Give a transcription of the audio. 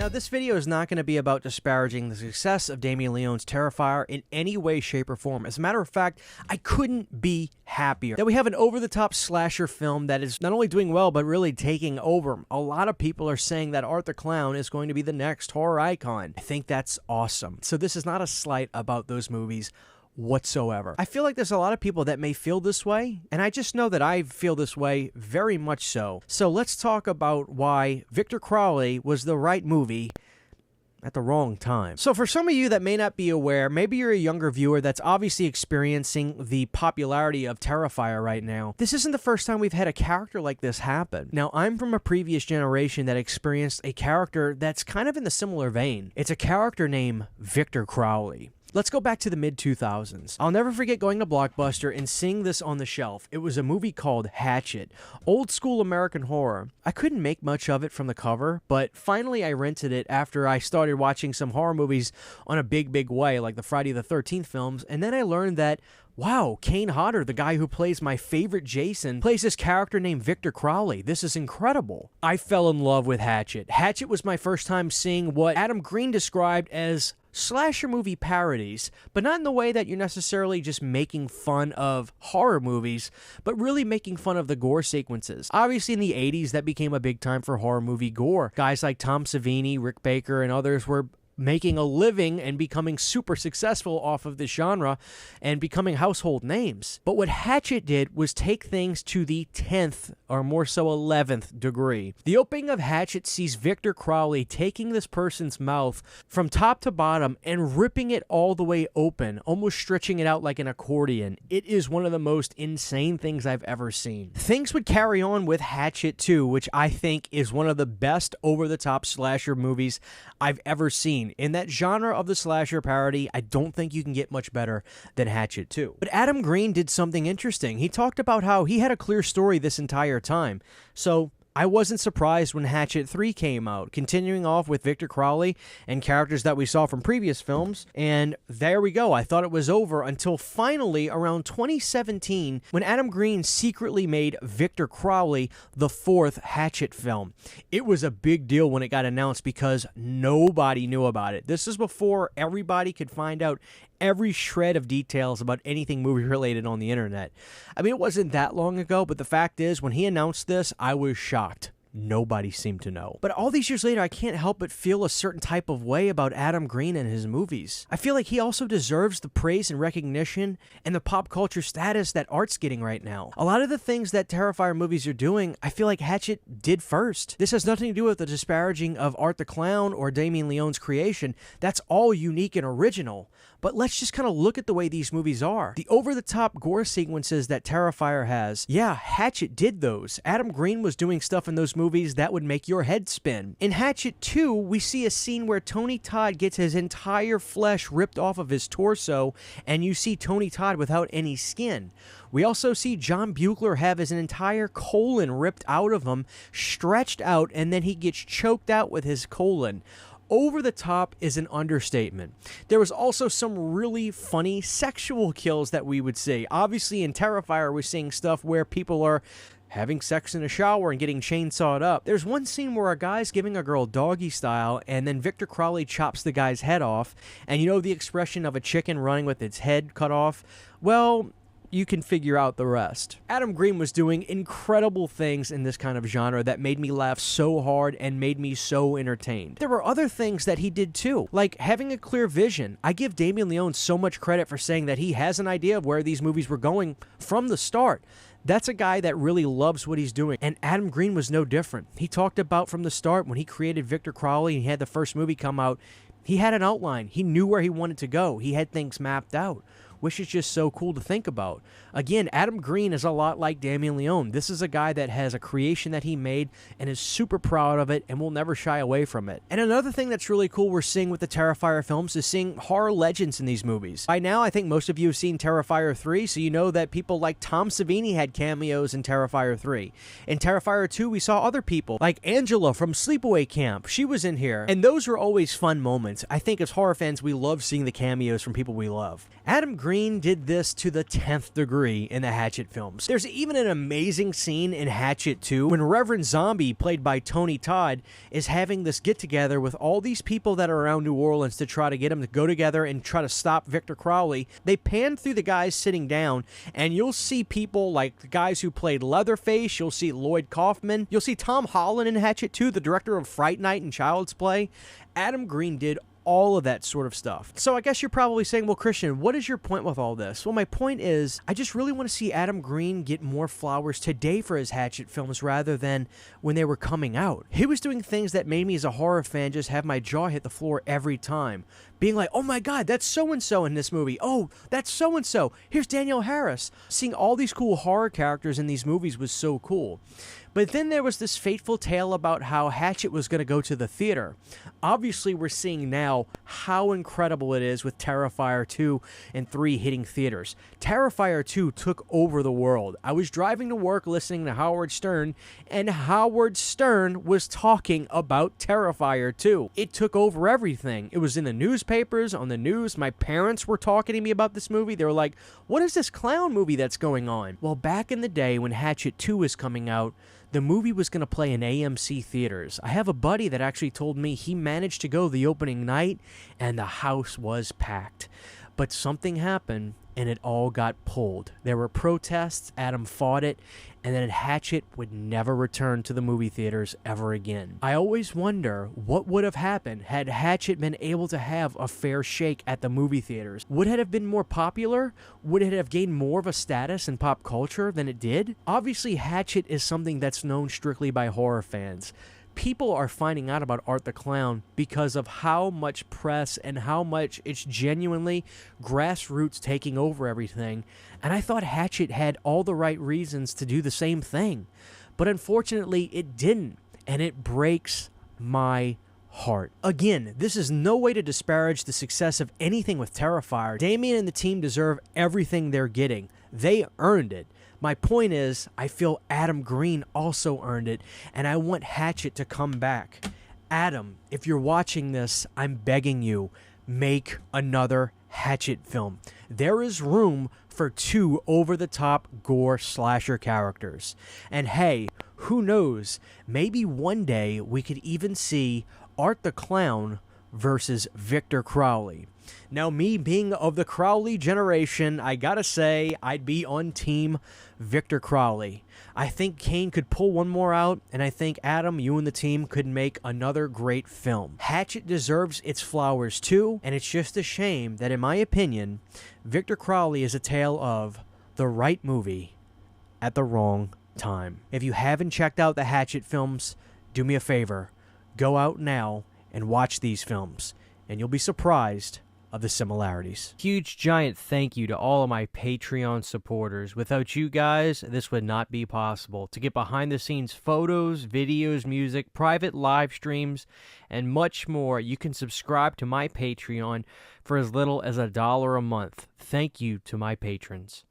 Now, this video is not going to be about disparaging the success of Damien Leone's Terrifier in any way, shape, or form. As a matter of fact, I couldn't be happier that we have an over-the-top slasher film that is not only doing well, but really taking over. A lot of people are saying that Art the Clown is going to be the next horror icon. I think that's awesome. So this is not a slight about those movies whatsoever. I feel like there's a lot of people that may feel this way, and I just know that I feel this way very much so. So let's talk about why Victor Crowley was the right movie at the wrong time. So for some of you that may not be aware, maybe you're a younger viewer that's obviously experiencing the popularity of Terrifier right now. This isn't the first time we've had a character like this happen. Now, I'm from a previous generation that experienced a character that's kind of in the similar vein. It's a character named Victor Crowley. Let's go back to the mid-2000s. I'll never forget going to Blockbuster and seeing this on the shelf. It was a movie called Hatchet, old school American horror. I couldn't make much of it from the cover, but finally I rented it after I started watching some horror movies on a big way, like the Friday the 13th films, and then I learned that wow, Kane Hodder, the guy who plays my favorite Jason, plays this character named Victor Crowley. This is incredible. I fell in love with Hatchet. Hatchet was my first time seeing what Adam Green described as slasher movie parodies, but not in the way that you're necessarily just making fun of horror movies, but really making fun of the gore sequences. Obviously, in the 80s, that became a big time for horror movie gore. Guys like Tom Savini, Rick Baker, and others were making a living and becoming super successful off of this genre and becoming household names. But what Hatchet did was take things to the 10th or more so 11th degree. The opening of Hatchet sees Victor Crowley taking this person's mouth from top to bottom and ripping it all the way open, almost stretching it out like an accordion. It is one of the most insane things I've ever seen. Things would carry on with Hatchet 2, which I think is one of the best over-the-top slasher movies I've ever seen. In that genre of the slasher parody, I don't think you can get much better than Hatchet 2. But Adam Green did something interesting. He talked about how he had a clear story this entire time. So I wasn't surprised when Hatchet 3 came out, continuing off with Victor Crowley and characters that we saw from previous films, and there we go. I thought it was over until finally around 2017 when Adam Green secretly made Victor Crowley the 4th Hatchet film. It was a big deal when it got announced because nobody knew about it. This is before everybody could find out every shred of details about anything movie related on the internet. I mean, it wasn't that long ago, but the fact is, when he announced this, I was shocked. Nobody seemed to know. But all these years later, I can't help but feel a certain type of way about Adam Green and his movies. I feel like he also deserves the praise and recognition and the pop culture status that Art's getting right now. A lot of the things that Terrifier movies are doing, I feel like Hatchet did first. This has nothing to do with the disparaging of Art the Clown or Damien Leone's creation. That's all unique and original. But let's just kind of look at the way these movies are. The over-the-top gore sequences that Terrifier has, yeah, Hatchet did those. Adam Green was doing stuff in those movies that would make your head spin. In Hatchet 2, we see a scene where Tony Todd gets his entire flesh ripped off of his torso, and you see Tony Todd without any skin. We also see John Buechler have his entire colon ripped out of him, stretched out, and then he gets choked out with his colon. Over the top is an understatement. There was also some really funny sexual kills that we would see. Obviously, in Terrifier, we're seeing stuff where people are having sex in a shower and getting chainsawed up. There's one scene where a guy's giving a girl doggy style, and then Victor Crowley chops the guy's head off. And you know the expression of a chicken running with its head cut off? Well, you can figure out the rest. Adam Green was doing incredible things in this kind of genre that made me laugh so hard and made me so entertained. There were other things that he did too, like having a clear vision. I give Damien Leone so much credit for saying that he has an idea of where these movies were going from the start. That's a guy that really loves what he's doing, and Adam Green was no different. He talked about from the start when he created Victor Crowley and he had the first movie come out, he had an outline. He knew where he wanted to go. He had things mapped out, which is just so cool to think about. Again, Adam Green is a lot like Damien Leone. This is a guy that has a creation that he made and is super proud of it and will never shy away from it. And another thing that's really cool we're seeing with the Terrifier films is seeing horror legends in these movies. By now, I think most of you have seen Terrifier 3, so you know that people like Tom Savini had cameos in Terrifier 3. In Terrifier 2, we saw other people, like Angela from Sleepaway Camp. She was in here, and those were always fun moments. I think as horror fans, we love seeing the cameos from people we love. Adam Green Green did this to the 10th degree in the Hatchet films. There's even an amazing scene in Hatchet 2 when Reverend Zombie, played by Tony Todd, is having this get-together with all these people that are around New Orleans to try to get them to go together and try to stop Victor Crowley. They pan through the guys sitting down, and you'll see people like the guys who played Leatherface, you'll see Lloyd Kaufman, you'll see Tom Holland in Hatchet 2, the director of Fright Night and Child's Play. Adam Green did all of that sort of stuff. So I guess you're probably saying, well, Christian, what is your point with all this? Well, my point is, I just really want to see Adam Green get more flowers today for his Hatchet films rather than when they were coming out. He was doing things that made me as a horror fan just have my jaw hit the floor every time. Being like, oh my God, that's so-and-so in this movie. Oh, that's so-and-so. Here's Danielle Harris. Seeing all these cool horror characters in these movies was so cool. But then there was this fateful tale about how Hatchet was going to go to the theater. Obviously, we're seeing now how incredible it is with Terrifier 2 and 3 hitting theaters. Terrifier 2 took over the world. I was driving to work listening to Howard Stern, and Howard Stern was talking about Terrifier 2. It took over everything. It was in the newspapers, on the news. My parents were talking to me about this movie. They were like, what is this clown movie that's going on? Well, back in the day when Hatchet 2 was coming out, the movie was going to play in AMC theaters. I have a buddy that actually told me he managed to go the opening night and the house was packed. But something happened and it all got pulled. There were protests, Adam fought it, and then Hatchet would never return to the movie theaters ever again. I always wonder what would have happened had Hatchet been able to have a fair shake at the movie theaters. Would it have been more popular? Would it have gained more of a status in pop culture than it did? Obviously, Hatchet is something that's known strictly by horror fans. People are finding out about Art the Clown because of how much press and how much it's genuinely grassroots taking over everything. And I thought Hatchet had all the right reasons to do the same thing. But unfortunately, it didn't. And it breaks my heart. Again, this is no way to disparage the success of anything with Terrifier. Damien and the team deserve everything they're getting. They earned it. My point is, I feel Adam Green also earned it, and I want Hatchet to come back. Adam, if you're watching this, I'm begging you, make another Hatchet film. There is room for 2 over-the-top gore slasher characters. And hey, who knows, maybe one day we could even see Art the Clown versus Victor Crowley. Now, me being of the Crowley generation, I gotta say, I'd be on team Victor Crowley. I think Kane could pull one more out, and I think, Adam, you and the team could make another great film. Hatchet deserves its flowers too, and it's just a shame that, in my opinion, Victor Crowley is a tale of the right movie at the wrong time. If you haven't checked out the Hatchet films, do me a favor. Go out now and watch these films, and you'll be surprised of the similarities. Huge giant thank you to all of my Patreon supporters. Without you guys, this would not be possible. To get behind the scenes photos, videos, music, private live streams, and much more, you can subscribe to my Patreon for as little as $1 a month. Thank you to my patrons.